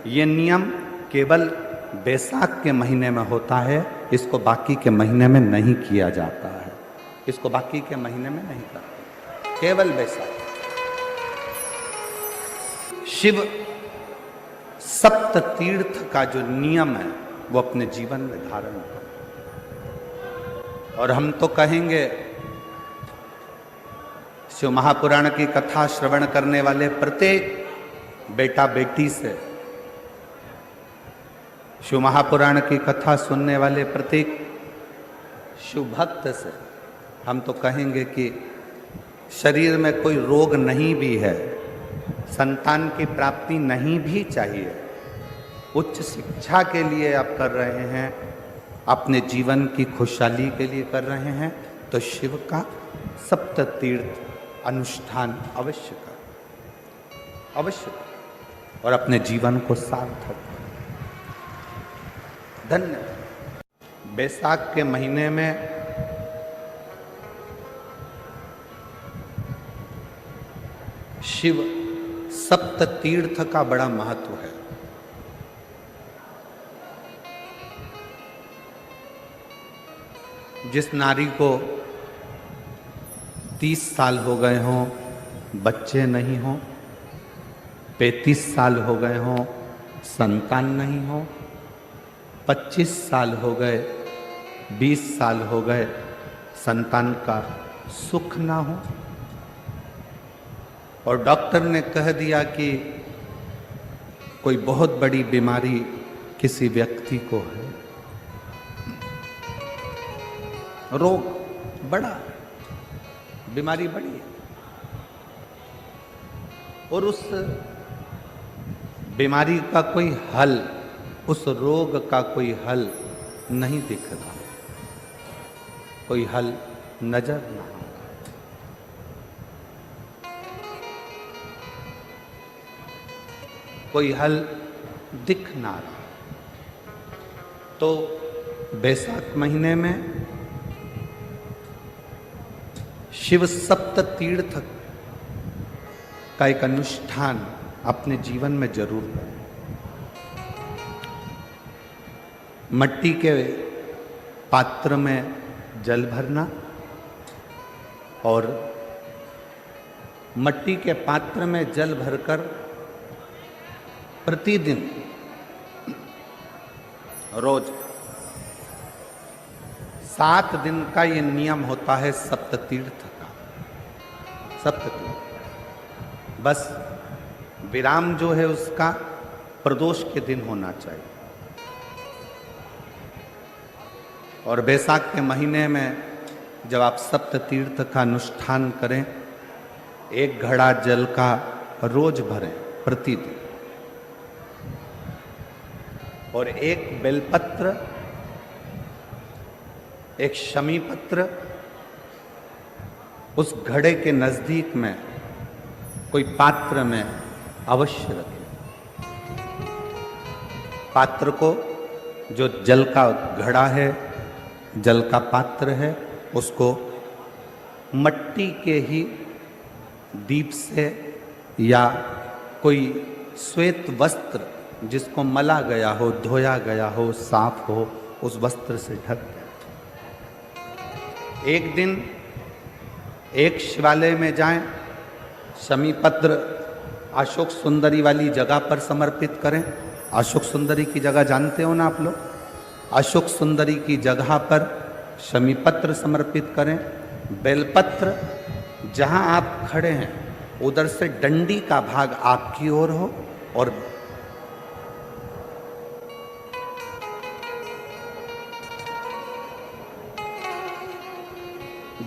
ये नियम केवल बैसाख के महीने में होता है, इसको बाकी के महीने में नहीं किया जाता है। इसको बाकी के महीने में नहीं करते, केवल बैसाख। शिव सप्त तीर्थ का जो नियम है वो अपने जीवन में धारण करें। और हम तो कहेंगे, शिव महापुराण की कथा श्रवण करने वाले प्रत्येक बेटा बेटी से, शिव महापुराण की कथा सुनने वाले प्रत्येक शिव भक्त से हम तो कहेंगे कि शरीर में कोई रोग नहीं भी है, संतान की प्राप्ति नहीं भी चाहिए, उच्च शिक्षा के लिए आप कर रहे हैं, अपने जीवन की खुशहाली के लिए कर रहे हैं, तो शिव का सप्त तीर्थ अनुष्ठान अवश्य कर, अवश्य कर, और अपने जीवन को सार्थक कर। धन्य। बैसाख के महीने में शिव सप्त तीर्थ का बड़ा महत्व है। जिस नारी को 30 साल हो गए हों, बच्चे नहीं हों, 35 साल हो गए हों, संतान नहीं हो, 25 साल हो गए, 20 साल हो गए, संतान का सुख ना हो, और डॉक्टर ने कह दिया कि कोई बहुत बड़ी बीमारी किसी व्यक्ति को है, रोग बड़ा, बीमारी बड़ी है, और उस बीमारी का कोई हल, उस रोग का कोई हल नहीं दिख रहा, कोई हल नजर ना आ रहा, कोई हल दिख ना रहा, तो बैसाख महीने में शिव सप्त तीर्थ का एक अनुष्ठान अपने जीवन में जरूर करें। मट्टी के पात्र में जल भरना, और मट्टी के पात्र में जल भरकर प्रतिदिन रोज 7 दिन का ये नियम होता है सप्त तीर्थ का, सप्त तीर्थ। बस विराम जो है उसका प्रदोष के दिन होना चाहिए। और बैसाख के महीने में जब आप सप्त तीर्थ का अनुष्ठान करें, 1 घड़ा जल का रोज भरें प्रतिदिन, और 1 बेलपत्र, 1 शमी पत्र उस घड़े के नजदीक में कोई पात्र में अवश्य रखें। पात्र को, जो जल का घड़ा है, जल का पात्र है, उसको मट्टी के ही दीप से या कोई श्वेत वस्त्र जिसको मला गया हो, धोया गया हो, साफ हो, उस वस्त्र से ढक दें। एक दिन एक शिवालय में जाएं, शमी पत्र अशोक सुंदरी वाली जगह पर समर्पित करें। अशोक सुंदरी की जगह जानते हो ना आप लोग? अशोक सुंदरी की जगह पर शमी पत्र समर्पित करें। बेलपत्र जहां आप खड़े हैं उधर से डंडी का भाग आपकी ओर हो, और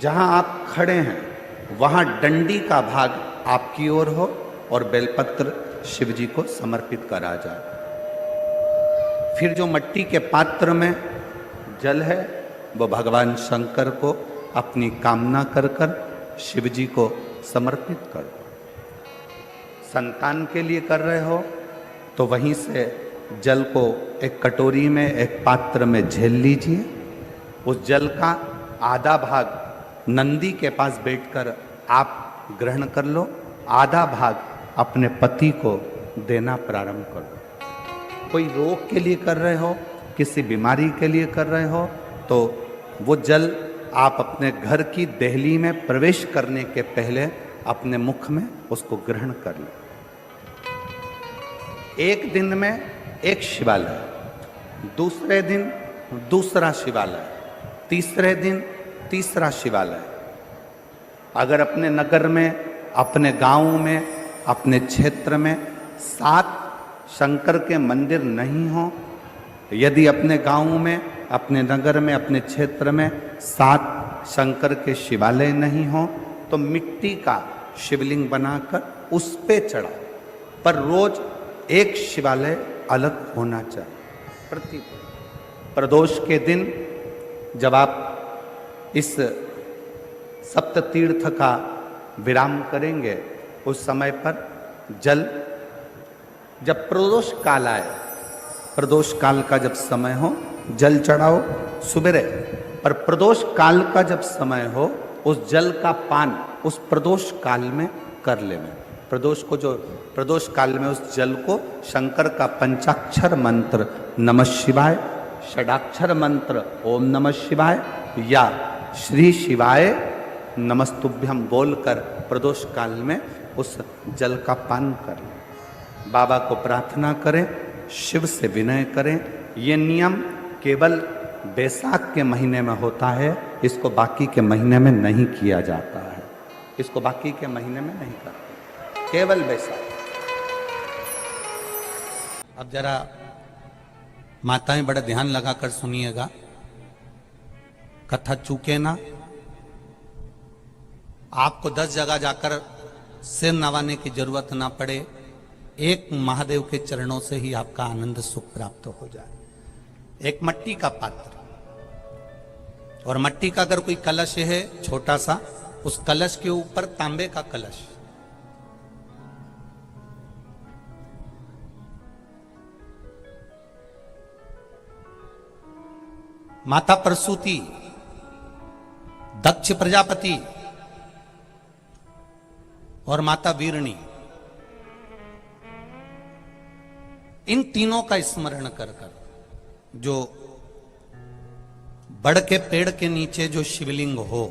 जहां आप खड़े हैं वहां डंडी का भाग आपकी ओर हो, और बेलपत्र शिव जी को समर्पित करा जाए। फिर जो मट्टी के पात्र में जल है वो भगवान शंकर को अपनी कामना कर कर शिव जी को समर्पित कर दो। संतान के लिए कर रहे हो तो वहीं से जल को एक कटोरी में, एक पात्र में झेल लीजिए। उस जल का आधा भाग नंदी के पास बैठकर आप ग्रहण कर लो, आधा भाग अपने पति को देना प्रारंभ कर दो। कोई रोग के लिए कर रहे हो, किसी बीमारी के लिए कर रहे हो, तो वो जल आप अपने घर की देहली में प्रवेश करने के पहले अपने मुख में उसको ग्रहण कर लो। एक दिन में एक शिवालय, दूसरे दिन दूसरा शिवालय, तीसरे दिन तीसरा शिवालय। अगर अपने नगर में, अपने गांव में, अपने क्षेत्र में 7 शंकर के मंदिर नहीं हो, यदि अपने गांव में, अपने नगर में, अपने क्षेत्र में 7 शंकर के शिवालय नहीं हो, तो मिट्टी का शिवलिंग बनाकर उस पे चढ़ाओ, पर रोज एक शिवालय अलग होना चाहिए। प्रदोष के दिन जब आप इस सप्त तीर्थ का विराम करेंगे, उस समय पर जल, जब प्रदोष काल आए, प्रदोष काल का जब समय हो जल चढ़ाओ सुबेरे, पर प्रदोष काल का जब समय हो उस जल का पान उस प्रदोष काल में कर लेना। प्रदोष को, जो प्रदोष काल में उस जल को शंकर का पंचाक्षर मंत्र नमः शिवाय, षडाक्षर मंत्र ओम नमः शिवाय या श्री शिवाय नमस्तुभ्यम बोलकर प्रदोष काल में उस जल का पान करें। बाबा को प्रार्थना करें, शिव से विनय करें। ये नियम केवल बैसाख के महीने में होता है, इसको बाकी के महीने में नहीं किया जाता है। इसको बाकी के महीने में नहीं करते, केवल बैसाख। अब जरा माताएं बड़ा ध्यान लगाकर सुनिएगा, कथा चूके ना। आपको 10 जगह जाकर सिर नवाने की जरूरत ना पड़े, एक महादेव के चरणों से ही आपका आनंद सुख प्राप्त हो जाए। एक मट्टी का पात्र, और मट्टी का अगर कोई कलश है छोटा सा, उस कलश के ऊपर तांबे का कलश, माता प्रसूति, दक्ष प्रजापति और माता वीरणी, इन तीनों का स्मरण कर कर जो बड़ के पेड़ के नीचे जो शिवलिंग हो,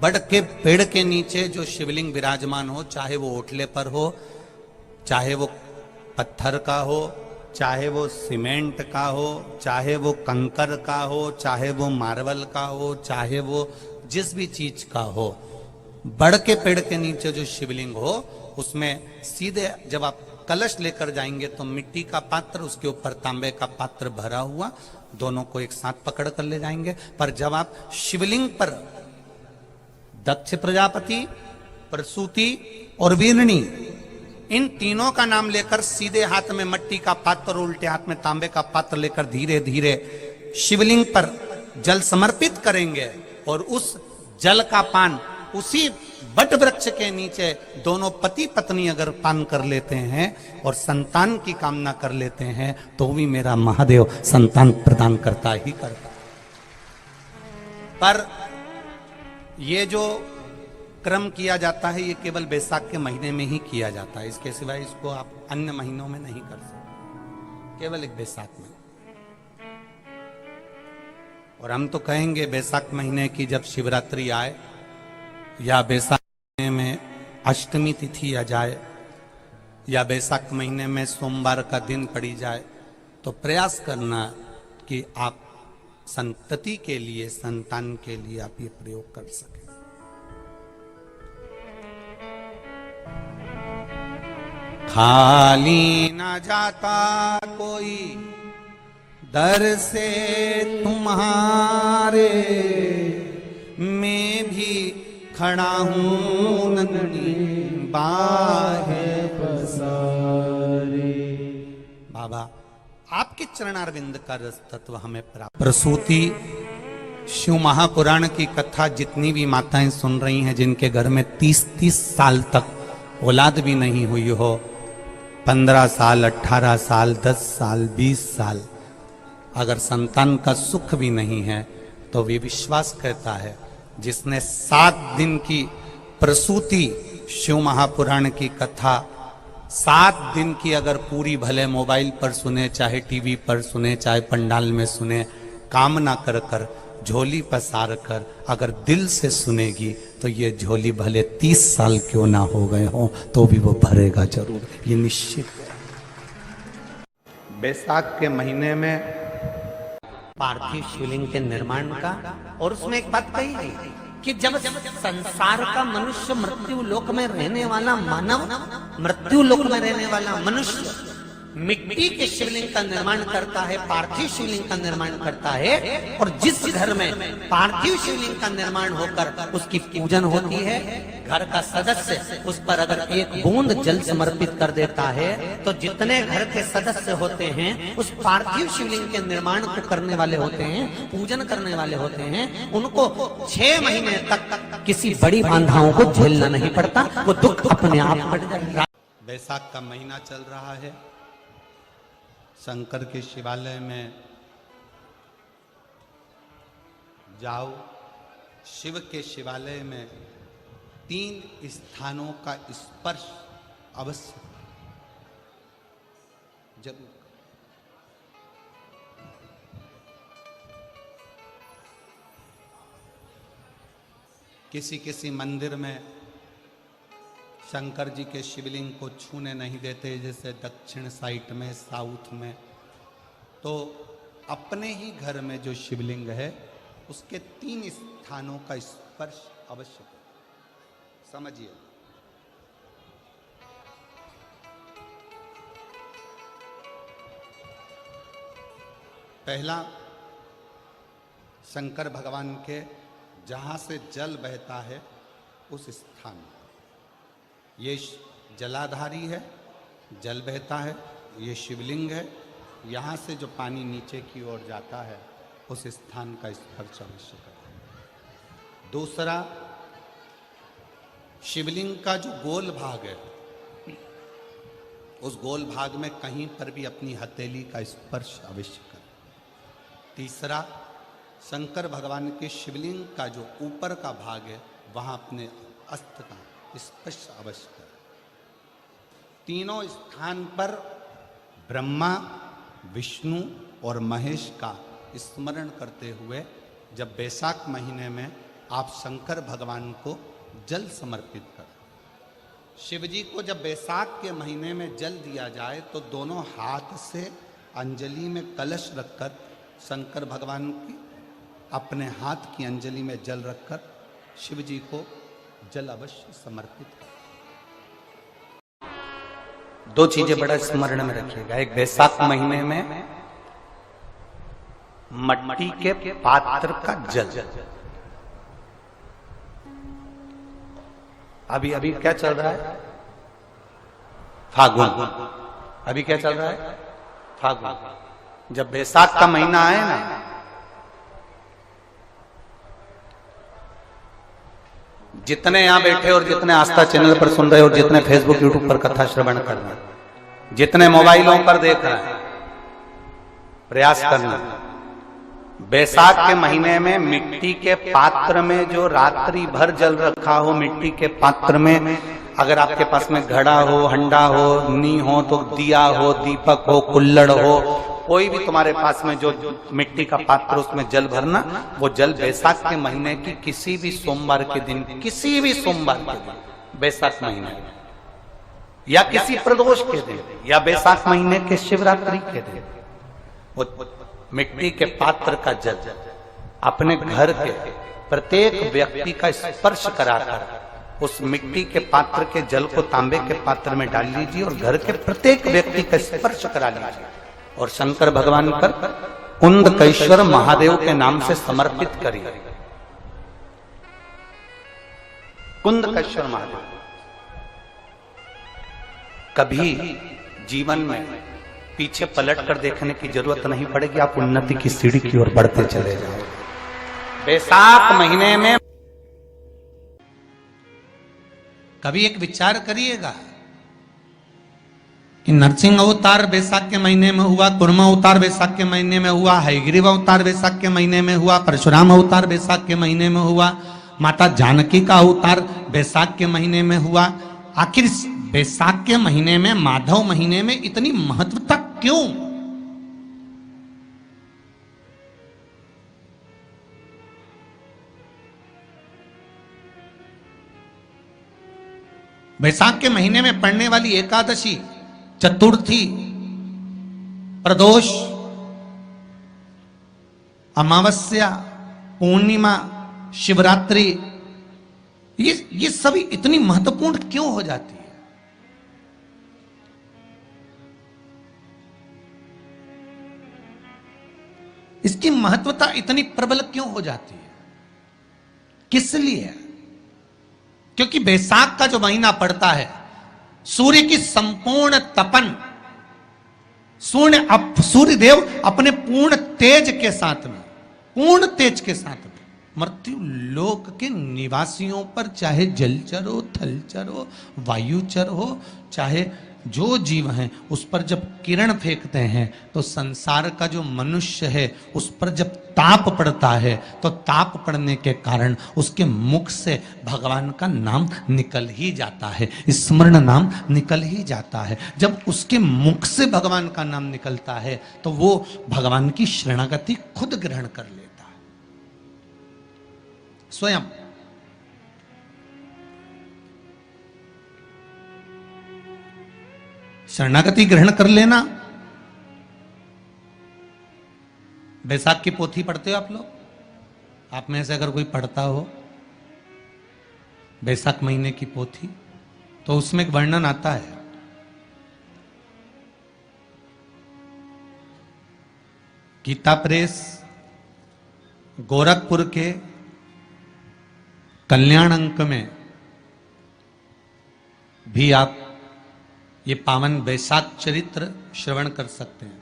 बड़ के पेड़ के नीचे जो शिवलिंग विराजमान हो, चाहे वो ओटले पर हो, चाहे वो पत्थर का हो, चाहे वो सीमेंट का हो, चाहे वो कंकर का हो, चाहे वो मार्बल का हो, चाहे वो जिस भी चीज का हो, बड़ के पेड़ के नीचे जो शिवलिंग हो, उसमें सीधे जब आप कलश लेकर जाएंगे तो मिट्टी का पात्र, उसके ऊपर तांबे का पात्र भरा हुआ, दोनों को एक साथ पकड़ कर ले जाएंगे। पर जब आप शिवलिंग पर दक्ष प्रजापति, प्रसूति और वीरणी, इन तीनों का नाम लेकर सीधे हाथ में मट्टी का पात्र और उल्टे हाथ में तांबे का पात्र लेकर धीरे धीरे शिवलिंग पर जल समर्पित करेंगे, और उस जल का पान उसी बट वृक्ष के नीचे दोनों पति पत्नी अगर पान कर लेते हैं और संतान की कामना कर लेते हैं, तो भी मेरा महादेव संतान प्रदान करता ही करता। पर ये जो क्रम किया जाता है, ये केवल बैसाख के महीने में ही किया जाता है, इसके सिवाय इसको आप अन्य महीनों में नहीं कर सकते, केवल एक बैसाख में। और हम तो कहेंगे बैसाख महीने की जब शिवरात्रि आए या बैसाख महीने में अष्टमी तिथि आ जाए या बैसाख महीने में सोमवार का दिन पड़ी जाए, तो प्रयास करना कि आप संतति के लिए, संतान के लिए आप ये प्रयोग कर सकें। खाली ना जाता कोई दर से तुम्हारे, मैं भी खड़ा हूं नंदनी बाहे पसारे। बाबा आपके चरणारविंद का रस तत्व हमें प्राप्त। प्रसूति शिव महापुराण की कथा जितनी भी माताएं सुन रही हैं, जिनके घर में 30-30 साल तक औलाद भी नहीं हुई हो, 15 साल, 18 साल, 10 साल, 20 साल, अगर संतान का सुख भी नहीं है, तो वे विश्वास कहता है जिसने 7 दिन की प्रसूति शिव महापुराण की कथा 7 दिन की अगर पूरी भले मोबाइल पर सुने, चाहे टीवी पर सुने, चाहे पंडाल में सुने, कामना कर कर झोली पसार कर अगर दिल से सुनेगी तो ये झोली भले 30 साल क्यों ना हो गए हों तो भी वो भरेगा जरूर, ये निश्चित है। बैसाख के महीने में पार्थिव शिवलिंग के निर्माण का, और उसमें एक बात कही गई कि जब संसार का मनुष्य, मृत्यु लोक में रहने वाला मानव, मृत्यु लोक में रहने वाला मनुष्य मिट्टी के शिवलिंग का निर्माण करता है, पार्थिव शिवलिंग का निर्माण करता है, और जिस घर में पार्थिव शिवलिंग का निर्माण होकर उसकी पूजन होती है, घर का सदस्य उस पर अगर एक बूंद जल समर्पित कर देता है तो जितने घर के सदस्य होते हैं उस पार्थिव शिवलिंग के निर्माण को करने वाले होते हैं, पूजन करने वाले होते हैं, उनको 6 महीने तक किसी बड़ी बाधाओं को झेलना नहीं पड़ता, वो दुख अपने आप हट जाएगा। बैसाख का महीना चल रहा है, शंकर के शिवालय में जाओ, शिव के शिवालय में 3 स्थानों का स्पर्श अवश्य जरूर। किसी मंदिर में शंकर जी के शिवलिंग को छूने नहीं देते, जैसे दक्षिण साइड में, साउथ में, तो अपने ही घर में जो शिवलिंग है उसके 3 स्थानों का स्पर्श अवश्य करें। समझिए, पहला शंकर भगवान के जहां से जल बहता है उस स्थान, ये जलाधारी है, जल बहता है, ये शिवलिंग है, यहाँ से जो पानी नीचे की ओर जाता है उस स्थान का स्पर्श अवश्य करें। दूसरा, शिवलिंग का जो गोल भाग है उस गोल भाग में कहीं पर भी अपनी हथेली का स्पर्श अवश्य करें। तीसरा, शंकर भगवान के शिवलिंग का जो ऊपर का भाग है वहाँ अपने अस्त्र का स्पर्श अवश्य करें। तीनों स्थान पर ब्रह्मा, विष्णु और महेश का स्मरण करते हुए जब बैसाख महीने में आप शंकर भगवान को जल समर्पित करें। शिव जी को जब बैसाख के महीने में जल दिया जाए तो दोनों हाथ से अंजलि में कलश रखकर शंकर भगवान की अपने हाथ की अंजलि में जल रखकर शिव जी को जल अवश्य समर्पित करें। 2 चीजें बड़ा स्मरण में रखिएगा। एक, बैसाख महीने में मट्टी के पात्र का जल, अभी क्या चल रहा है? फागुन। अभी क्या चल रहा है? फागुन। जब बैसाख का महीना आए ना, जितने यहां बैठे और जितने आस्था चैनल पर सुन रहे और जितने फेसबुक यूट्यूब पर कथा श्रवण कर रहे हैं, जितने मोबाइलों पर देख रहे हैं, प्रयास करना, बैसाख के महीने में मिट्टी के पात्र में जो रात्रि भर जल रखा हो, मिट्टी के पात्र में, अगर आपके पास में घड़ा हो, हंडा हो, नी हो, तो दिया हो, दीपक हो, कुल्लड़ हो, कोई भी तुम्हारे पास में जो मिट्टी का पात्र उसमें जल भरना, वो जल बैसाख के महीने की किसी भी सोमवार के दिन, किसी भी सोमवार के दिन, बैसाख महीने या किसी प्रदोष के दिन या बैसाख महीने के शिवरात्रि के दिन, वो मिट्टी के पात्र का जल अपने घर के प्रत्येक व्यक्ति का स्पर्श कराकर उस मिट्टी के पात्र के जल को तांबे के पात्र में डाल लीजिए और घर के प्रत्येक व्यक्ति का स्पर्श करा लीजिए और शंकर भगवान पर कुंदकेश्वर महादेव के नाम से समर्पित करिए। कुंदकेश्वर महादेव। कभी जीवन में पीछे पलट कर देखने की जरूरत नहीं पड़ेगी, आप उन्नति की सीढ़ी की ओर बढ़ते चले जाओ। बैसाख महीने में कभी एक विचार करिएगा कि नरसिंह अवतार बैसाख के महीने में हुआ, कुर्मा अवतार बैसाख के महीने में हुआ, हयग्रीव अवतार बैसाख के महीने में हुआ, परशुराम अवतार बैसाख के महीने में हुआ, माता जानकी का अवतार बैसाख के महीने में हुआ। आखिर बैसाख के महीने में, माधव महीने में इतनी महत्वता क्यों? बैसाख के महीने में पड़ने वाली एकादशी, चतुर्थी, प्रदोष, अमावस्या, पूर्णिमा, शिवरात्रि, ये सभी इतनी महत्वपूर्ण क्यों हो जाती है? इसकी महत्वता इतनी प्रबल क्यों हो जाती है? किस लिए? क्योंकि बैसाख का जो महीना पड़ता है, सूर्य की संपूर्ण तपन, सूर्य देव अपने पूर्ण तेज के साथ में, पूर्ण तेज के साथ में मृत्यु लोक के निवासियों पर, चाहे जलचर हो, थलचर हो, वायुचर हो, चाहे जो जीव हैं, उस पर जब किरण फेंकते हैं तो संसार का जो मनुष्य है उस पर जब ताप पड़ता है तो ताप पड़ने के कारण उसके मुख से भगवान का नाम निकल ही जाता है, स्मरण नाम निकल ही जाता है। जब उसके मुख से भगवान का नाम निकलता है तो वो भगवान की शरणागति खुद ग्रहण कर लेता है स्वयं। शरणागति ग्रहण कर लेना। बैसाख की पोथी पढ़ते हो आप लोग? आप में से अगर कोई पढ़ता हो बैसाख महीने की पोथी, तो उसमें एक वर्णन आता है, गीता प्रेस गोरखपुर के कल्याण अंक में भी आप ये पावन बैसाख चरित्र श्रवण कर सकते हैं।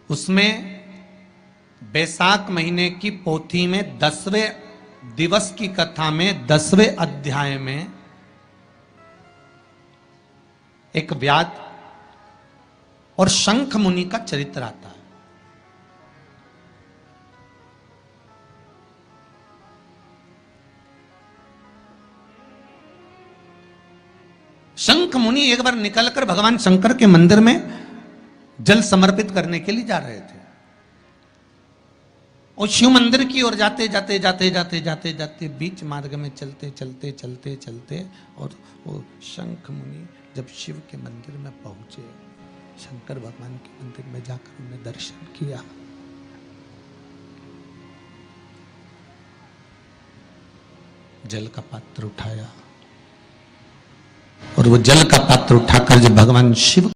उसमें बैसाख महीने की पोथी में 10वें दिवस की कथा में 10वें अध्याय में एक व्याध और शंख मुनि का चरित्र आता है। शंख मुनि एक बार निकलकर भगवान शंकर के मंदिर में जल समर्पित करने के लिए जा रहे थे, और शिव मंदिर की ओर जाते जाते जाते जाते जाते जाते बीच मार्ग में चलते चलते चलते चलते और वो शंख मुनि जब शिव के मंदिर में पहुंचे, शंकर भगवान के मंदिर में जाकर उन्हें दर्शन किया, जल का पात्र उठाया और वो जल का पात्र उठाकर जब भगवान शिव